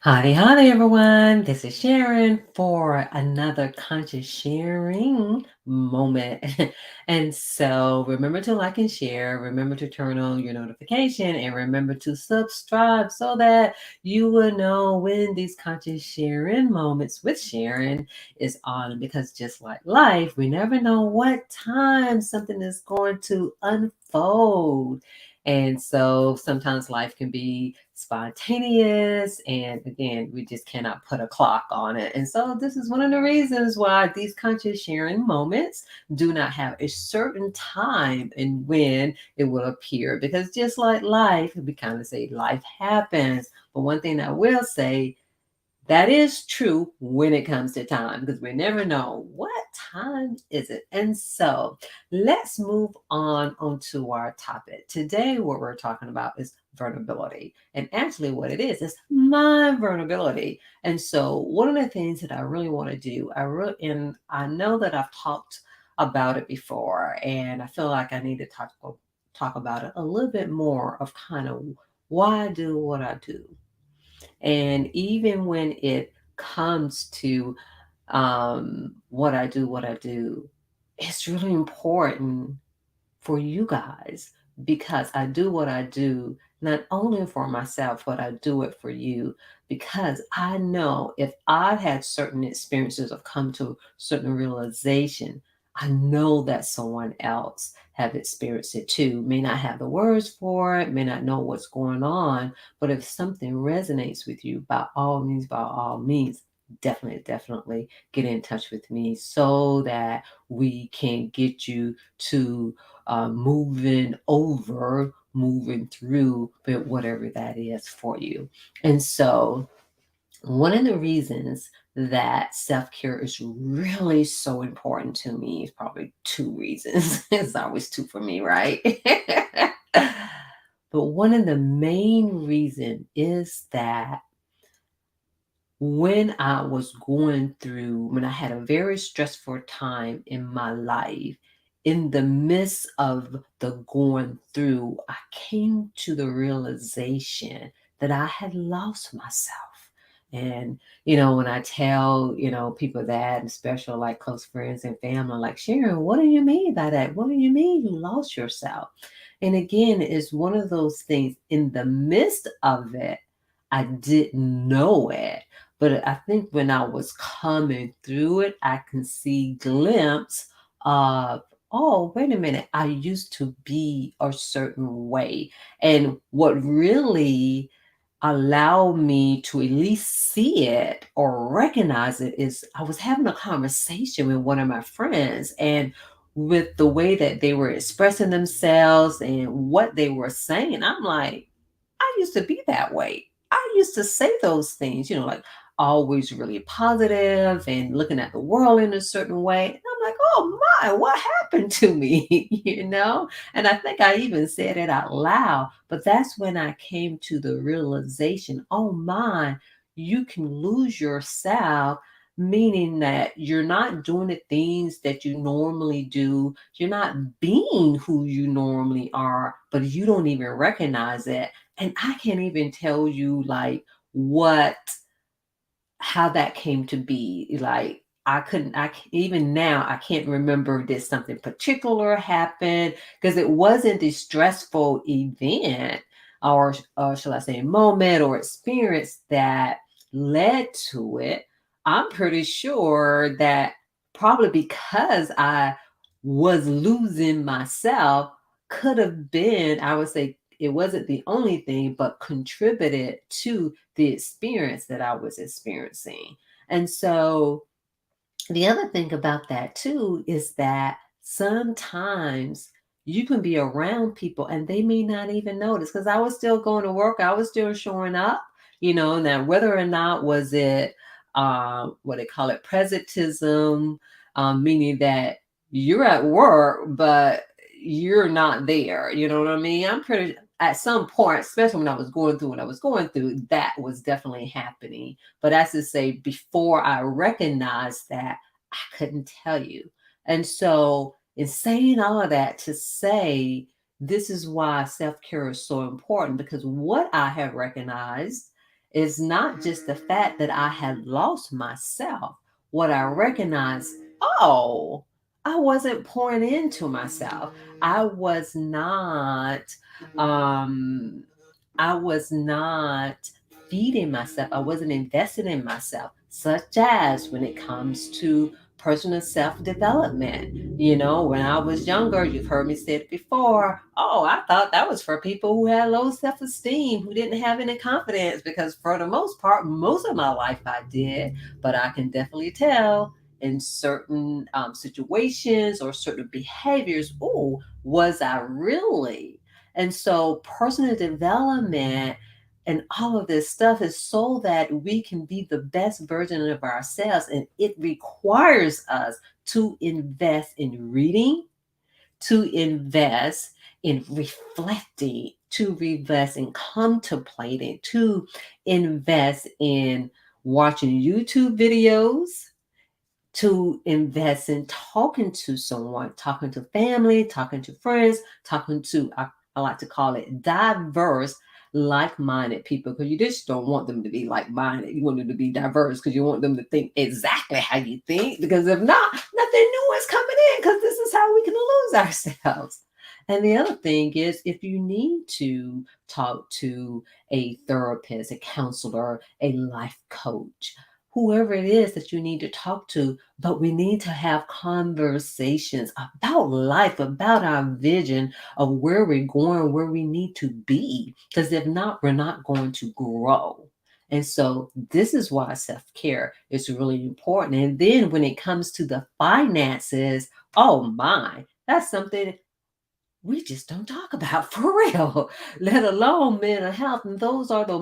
Howdy, howdy, everyone. This is Sharon for another conscious sharing moment. And so remember to like and share, remember to turn on your notification, and remember to subscribe so that you will know when these conscious sharing moments with Sharon is on. Because just like life, we never know what time something is going to unfold. And so sometimes life can be spontaneous. And again, we just cannot put a clock on it. And so this is one of the reasons why these conscious sharing moments do not have a certain time and when it will appear. Because just like life, we kind of say life happens. But one thing I will say, that is true when it comes to time because we never know what time is it. And so let's move on onto our topic. Today, what we're talking about is vulnerability. And actually, what it is my vulnerability. And so one of the things that I really want to do, and I know that I've talked about it before, and I feel like I need to talk about it a little bit more of kind of why I do what I do. And even when it comes to what I do, it's really important for you guys because I do what I do not only for myself, but I do it for you because I know if I've had certain experiences or come to certain realization, I know that someone else have experienced it too. May not have the words for it, may not know what's going on, but if something resonates with you, by all means, definitely get in touch with me so that we can get you to moving through, but whatever that is for you. And so, one of the reasons that self care is really so important to me is probably two reasons. It's always two for me, right? But one of the main reason is that when I had a very stressful time in my life, in the midst of the going through, I came to the realization that I had lost myself. And, when I tell, people that, and especially like close friends and family, like, Sharon, what do you mean by that? What do you mean you lost yourself? And again, it's one of those things in the midst of it, I didn't know it. But I think when I was coming through it, I can see glimpse of, oh, wait a minute, I used to be a certain way. And what really allowed me to at least see it or recognize it is I was having a conversation with one of my friends, and with the way that they were expressing themselves and what they were saying, I'm like, I used to be that way. I used to say those things, like always really positive and looking at the world in a certain way. And I'm like, oh my, what happened to me? And I think I even said it out loud. But that's when I came to the realization, oh my, you can lose yourself, meaning that you're not doing the things that you normally do. You're not being who you normally are, but you don't even recognize it. And I can't even tell you like what how that came to be. Like even now I can't remember did something particular happen because it wasn't a stressful event or shall I say moment or experience that led to it. I'm pretty sure that probably because I was losing myself could have been, I would say it wasn't the only thing, but contributed to the experience that I was experiencing. And so the other thing about that too is that sometimes you can be around people and they may not even notice because I was still going to work, I was still showing up, now whether or not was it what they call it presentism, meaning that you're at work, but you're not there. You know what I mean? I'm pretty at some point, especially when I was going through what I was going through, that was definitely happening. But as to say, before I recognized that, I couldn't tell you. And so, in saying all of that to say, this is why self care is so important because what I have recognized It's not just the fact that I had lost myself. What I recognized, oh, I wasn't pouring into myself. I was not, um, I was not feeding myself. I wasn't investing in myself, such as when it comes to personal self development. When I was younger, you've heard me say it before. Oh, I thought that was for people who had low self esteem, who didn't have any confidence, because for the most part, most of my life I did. But I can definitely tell in certain situations or certain behaviors, oh, was I really? And so personal development and all of this stuff is so that we can be the best version of ourselves. And it requires us to invest in reading, to invest in reflecting, to invest in contemplating, to invest in watching YouTube videos, to invest in talking to someone, talking to family, talking to friends, talking to, I like to call it diverse, like-minded people, because you just don't want them to be like-minded. You want them to be diverse because you want them to think exactly how you think, because if not, nothing new is coming in, because this is how we can lose ourselves. And the other thing is, if you need to talk to a therapist, a counselor, a life coach, whoever it is that you need to talk to, but we need to have conversations about life, about our vision of where we're going, where we need to be. Because if not, we're not going to grow. And so this is why self-care is really important. And then when it comes to the finances, oh my, that's something we just don't talk about for real, let alone mental health. And those are the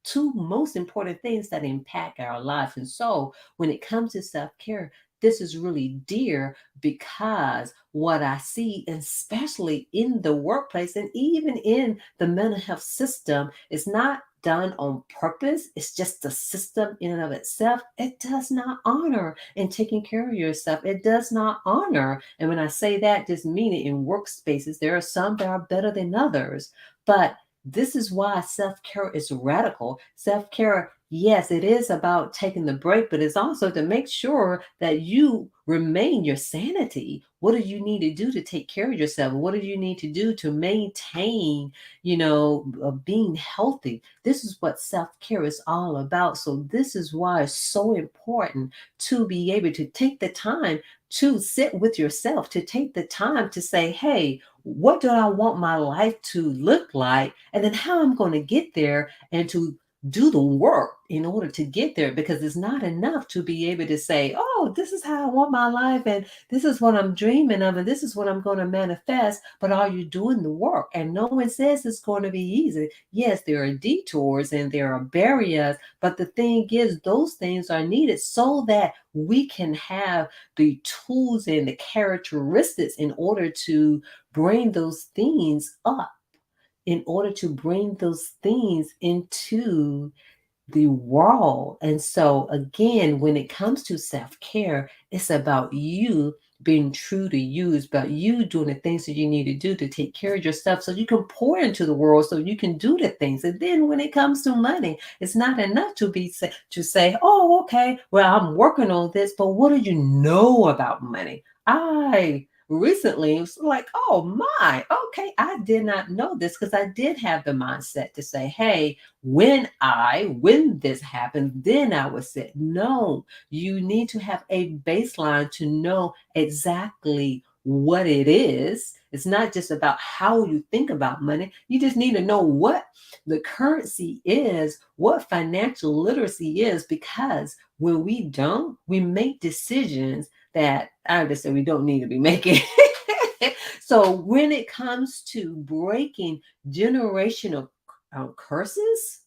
two most important things that impact our life. And so when it comes to self-care, this is really dear, because what I see, especially in the workplace and even in the mental health system, is not done on purpose. It's just the system in and of itself. It does not honor in taking care of yourself. It does not honor. And when I say that, just mean it in workspaces. There are some that are better than others. But this is why self care is radical. Self care, yes, it is about taking the break, but it's also to make sure that you remain your sanity. What do you need to do to take care of yourself? What do you need to do to maintain, being healthy? This is what self care is all about. So, this is why it's so important to be able to take the time to sit with yourself, to take the time to say, hey, what do I want my life to look like? And then how I'm going to get there, and to do the work in order to get there, because it's not enough to be able to say, oh, this is how I want my life, and this is what I'm dreaming of, and this is what I'm going to manifest. But are you doing the work? And no one says it's going to be easy. Yes, there are detours and there are barriers, but the thing is, those things are needed so that we can have the tools and the characteristics in order to bring those things up, in order to bring those things into the world. And so, again, when it comes to self care, it's about you being true to you. It's about you doing the things that you need to do to take care of yourself so you can pour into the world, so you can do the things. And then when it comes to money, it's not enough to say, oh, okay, well, I'm working on this, but what do you know about money? I recently was like, oh my, okay, I did not know this, because I did have the mindset to say, hey, when this happened, then I was sick. No, you need to have a baseline to know exactly what it is. It's not just about how you think about money. You just need to know what the currency is, what financial literacy is, because when we don't, we make decisions that I just say we don't need to be making. So when it comes to breaking generational curses,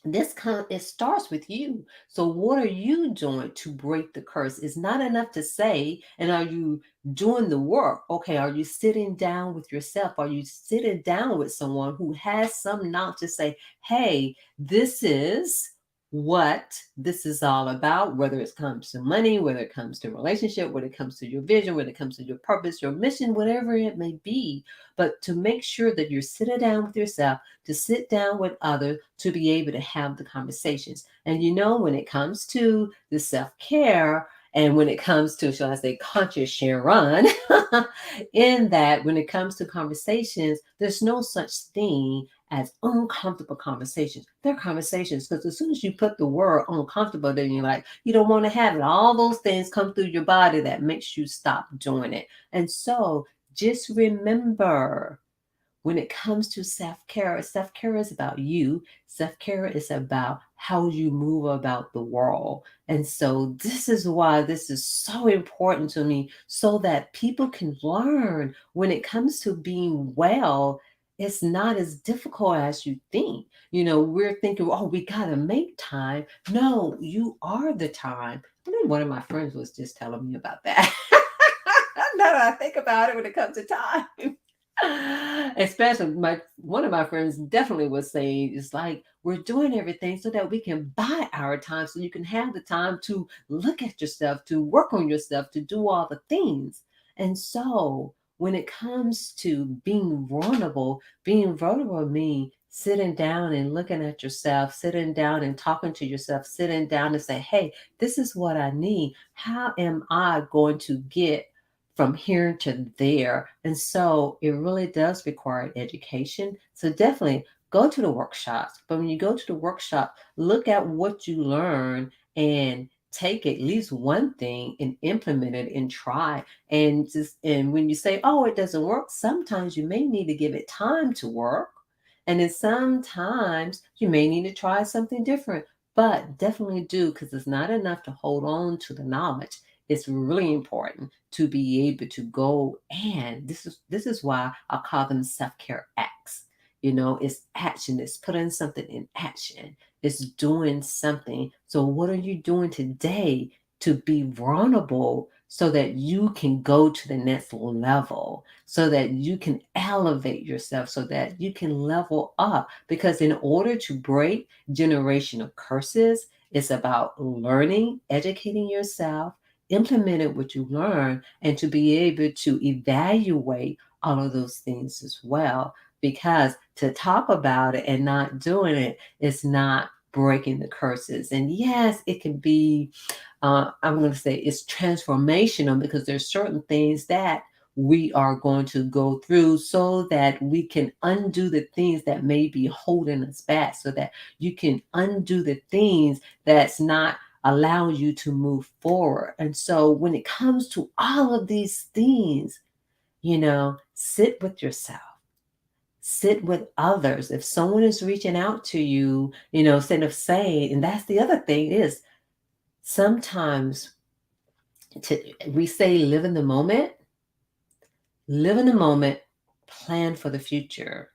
it starts with you. So what are you doing to break the curse? It's not enough to say, and are you doing the work? Okay, are you sitting down with yourself? Are you sitting down with someone who has some knowledge to say, hey, this is what this is all about, whether it comes to money, whether it comes to relationship, whether it comes to your vision, whether it comes to your purpose, your mission, whatever it may be. But to make sure that you're sitting down with yourself, to sit down with others, to be able to have the conversations. And when it comes to the self-care, and when it comes to, shall I say, conscious Sharon, in that when it comes to conversations, there's no such thing as uncomfortable conversations. They're conversations because as soon as you put the word uncomfortable, then you're like, you don't want to have it. All those things come through your body that makes you stop doing it. And so just remember, when it comes to self-care is about you. Self-care is about how you move about the world. And so this is why this is so important to me, so that people can learn when it comes to being well. It's not as difficult as you think. We're thinking, oh, we got to make time. No, you are the time. One of my friends was just telling me about that. Now that I think about it, when it comes to time. Especially one of my friends definitely was saying, it's like we're doing everything so that we can buy our time, so you can have the time to look at yourself, to work on yourself, to do all the things. And so when it comes to being vulnerable means sitting down and looking at yourself, sitting down and talking to yourself, sitting down and say, hey, this is what I need. How am I going to get from here to there? And so it really does require education. So definitely go to the workshops. But when you go to the workshop, look at what you learn and take at least one thing and implement it and try. And when you say, oh, it doesn't work, sometimes you may need to give it time to work. And then sometimes you may need to try something different. But definitely do, because it's not enough to hold on to the knowledge. It's really important to be able to go, and this is why I call them self-care acts. It's action. It's putting something in action. It's doing something. So what are you doing today to be vulnerable, so that you can go to the next level, so that you can elevate yourself, so that you can level up? Because in order to break generational curses, it's about learning, educating yourself, implemented what you learn, and to be able to evaluate all of those things as well. Because to talk about it and not doing it is not breaking the curses. And yes, it can be, I'm going to say it's transformational, because there's certain things that we are going to go through, so that we can undo the things that may be holding us back, so that you can undo the things that's not allow you to move forward. And so when it comes to all of these things, sit with yourself, sit with others. If someone is reaching out to you, instead of saying, and that's the other thing is, sometimes we say live in the moment, plan for the future.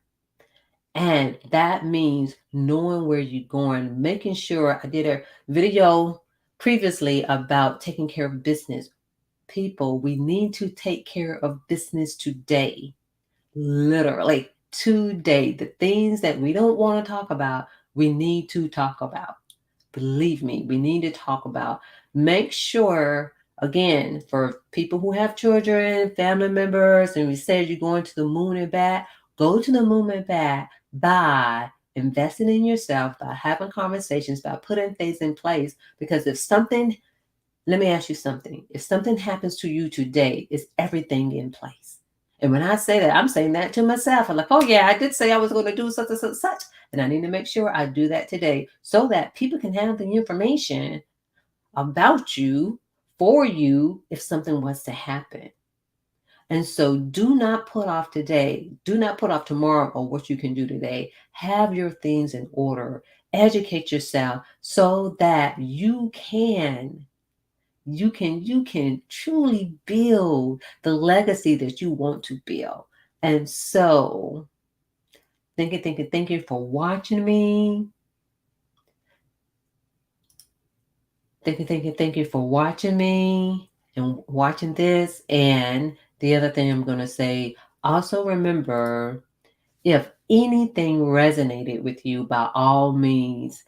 And that means knowing where you're going, making sure. I did a video previously about taking care of business. People, we need to take care of business today. Literally today. The things that we don't want to talk about, we need to talk about. Believe me, we need to talk about. Make sure, again, for people who have children, family members, and we said you're going to the moon and back, go to the moon and back by investing in yourself, by having conversations, by putting things in place. Because let me ask you something. If something happens to you today, is everything in place? And when I say that, I'm saying that to myself. I'm like, oh yeah, I did say I was going to do such and such, such. And I need to make sure I do that today, so that people can have the information about you, for you, if something was to happen. And so do not put off today. Do not put off tomorrow or what you can do today. Have your things in order. Educate yourself so that you can truly build the legacy that you want to build. And so thank you for watching me. Thank you for watching me and watching this. And the other thing I'm going to say, also remember, if anything resonated with you, by all means,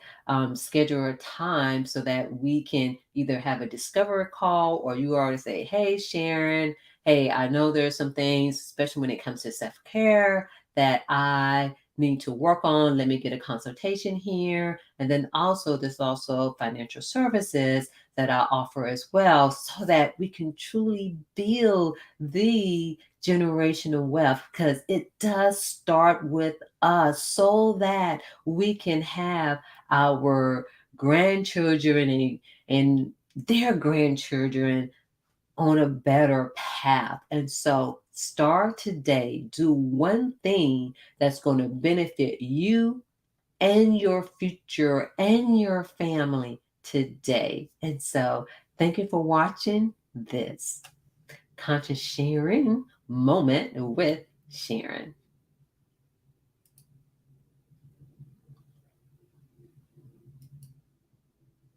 schedule a time so that we can either have a discovery call, or you already say, hey, Sharon, hey, I know there's some things, especially when it comes to self care, that I need to work on. Let me get a consultation here. And then also, there's also financial services that I offer as well, so that we can truly build the generational wealth, because it does start with us, so that we can have our grandchildren and their grandchildren on a better path. And so start today. Do one thing that's going to benefit you and your future and your family today. And so thank you for watching this conscious sharing moment with Sharon.